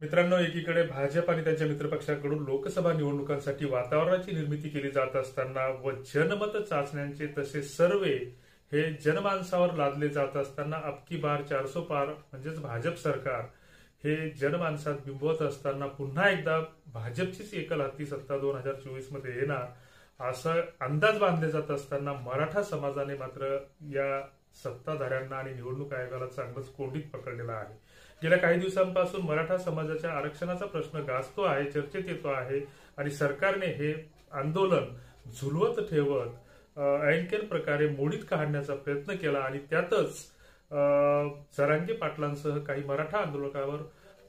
मित्रांनो, एकीकडे भाजप आणि त्यांच्या मित्रपक्षाकडून लोकसभा निवडणुकांसाठी वातावरणाची निर्मिती केली जात असताना व जनमत चाचण्यांचे तसे सर्वे हे जनमानसावर लादले जात असताना अबकी बार 400 पार म्हणजेच भाजप सरकार हे जनमानसात बिंबवत असताना पुन्हा एकदा भाजपचीच एकल हाती सत्ता 2024 मध्ये येणार असा अंदाज बांधले जात असताना मराठा समाजाने मात्र या सत्ताधाऱ्यांना आणि निवडणूक आयोगाला चांगलंच कोंडीत पकडलेला आहे। गेल्या काही दिवसांपासून मराठा समाजाच्या आरक्षणाचा प्रश्न गाजतो आहे, चर्चेत येतो आहे आणि सरकारने हे आंदोलन झुलवत ठेवत ऐनकेल प्रकारे मोडीत काढण्याचा प्रयत्न केला आणि त्यातच जरांगे पाटलांसह काही मराठा आंदोलकांवर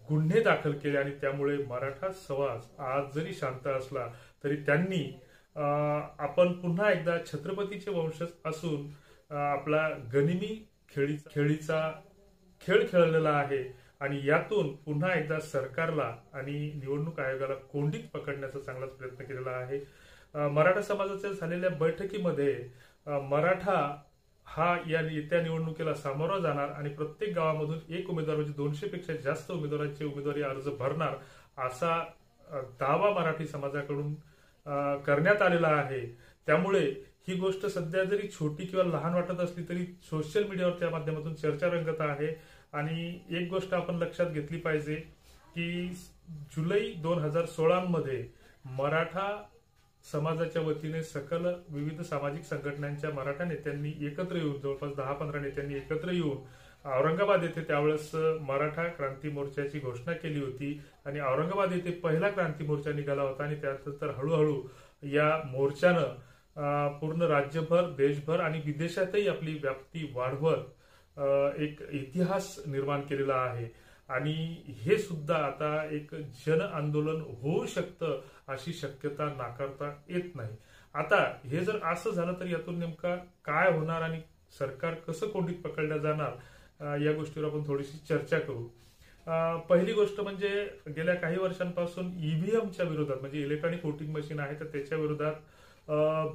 गुन्हे दाखल केले आणि त्यामुळे मराठा समाज आज जरी शांत असला तरी त्यांनी आपण पुन्हा एकदा छत्रपतीचे वंशज असून आपला गनिमी खेळीचा खेळ खेळलेला आहे आणि यातून पुन्हा एकदा सरकारला आणि निवडणूक आयोगाला कोंडीत पकडण्याचा चांगलाच प्रयत्न केलेला आहे। मराठा समाजाच्या झालेल्या बैठकीमध्ये मराठा हा या येत्या निवडणुकीला सामोरा जाणार आणि प्रत्येक गावामधून एक उमेदवार म्हणजे 200 पेक्षा जास्त उमेदवारांचे उमेदवारी अर्ज भरणार असा दावा मराठी समाजाकडून करण्यात आलेला आहे। त्यामुळे ही गोष्ट सध्या जरी छोटी किंवा लहान वाटत असली तरी सोशल मीडियावरच्या माध्यमातून चर्चा रंगत आहे आणि एक गोष्ट आपण लक्षात घेतली पाहिजे की जुलै 2016 मध्ये मराठा समाजाच्या वतीने सकल विविध सामाजिक संघटनांच्या मराठा नेत्यांनी एकत्र येऊन जवळपास 10-15 नेत्यांनी एकत्र येऊन औरंगाबाद येथे त्यावेळेस मराठा क्रांती मोर्चाची घोषणा केली होती आणि औरंगाबाद येथे पहिला क्रांती मोर्चा निघाला होता आणि त्यानंतर हळूहळू या मोर्चानं पूर्ण राज्यभर, देशभर आणि विदेशातही आपली व्याप्ती वाढवत एक इतिहास निर्माण केलेला आहे आणि हे सुद्धा आता एक जन आंदोलन होऊ शकतं अशी शक्यता नाकारता येत नाही। आता हे जर असं झालं तर यातून नेमका काय होणार आणि सरकार कसं कोंडीत पकडलं जाणार या गोष्टीवर आपण थोडीशी चर्चा करू। पहिली गोष्ट म्हणजे गेल्या काही वर्षांपासून ईव्हीएमच्या विरोधात म्हणजे इलेक्ट्रॉनिक वोटिंग मशीन आहे तर त्याच्या विरोधात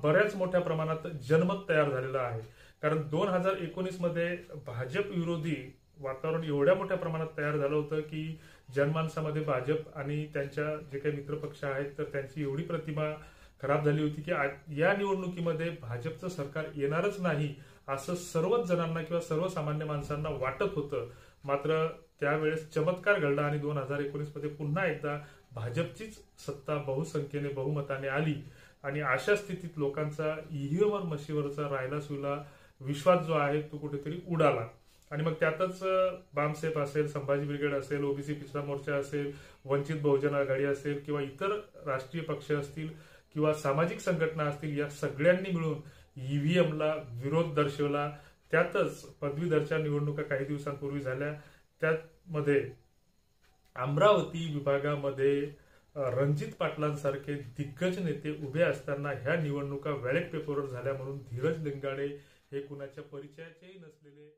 बऱ्याच मोठ्या प्रमाणात जनमत तयार झालेलं आहे। कारण 2019 मध्ये भाजप विरोधी वातावरण एवढ्या मोठ्या प्रमाणात तयार झालं होतं की जनमानसामध्ये भाजप आणि त्यांच्या जे काही मित्रपक्ष आहेत तर त्यांची एवढी प्रतिमा खराब झाली होती की या निवडणुकीमध्ये भाजपचं सरकार येणारच नाही असं सर्वच जणांना किंवा सर्वसामान्य माणसांना वाटत होतं। मात्र त्यावेळेस चमत्कार घडला आणि 2019 मध्ये पुन्हा एकदा भाजपचीच सत्ता बहुसंख्येने बहुमताने आली आणि अशा स्थितीत लोकांचा ईव्हीएम मशीनवरचा राहिला सुला विश्वास जो आहे तो कुठेतरी उडाला आणि मग त्यातच बामसेफ असेल, संभाजी ब्रिगेड असेल, ओबीसी पिछला मोर्चा असेल, वंचित बहुजन आघाडी असेल किंवा इतर राष्ट्रीय पक्ष असतील किंवा सामाजिक संघटना असतील या सगळ्यांनी मिळून ईव्हीएमला विरोध दर्शवला। त्यातच पदवीधरच्या निवडणुका काही दिवसांपूर्वी झाल्या, त्यामध्ये अमरावती विभागामध्ये रणजित पाटलांसारखे दिग्गज नेते उभे असताना ह्या निवडणुका बॅलेट पेपरवर झाल्या म्हणून धीरज लिंगाडे हे कुणाच्या परिचयाचेही नसलेले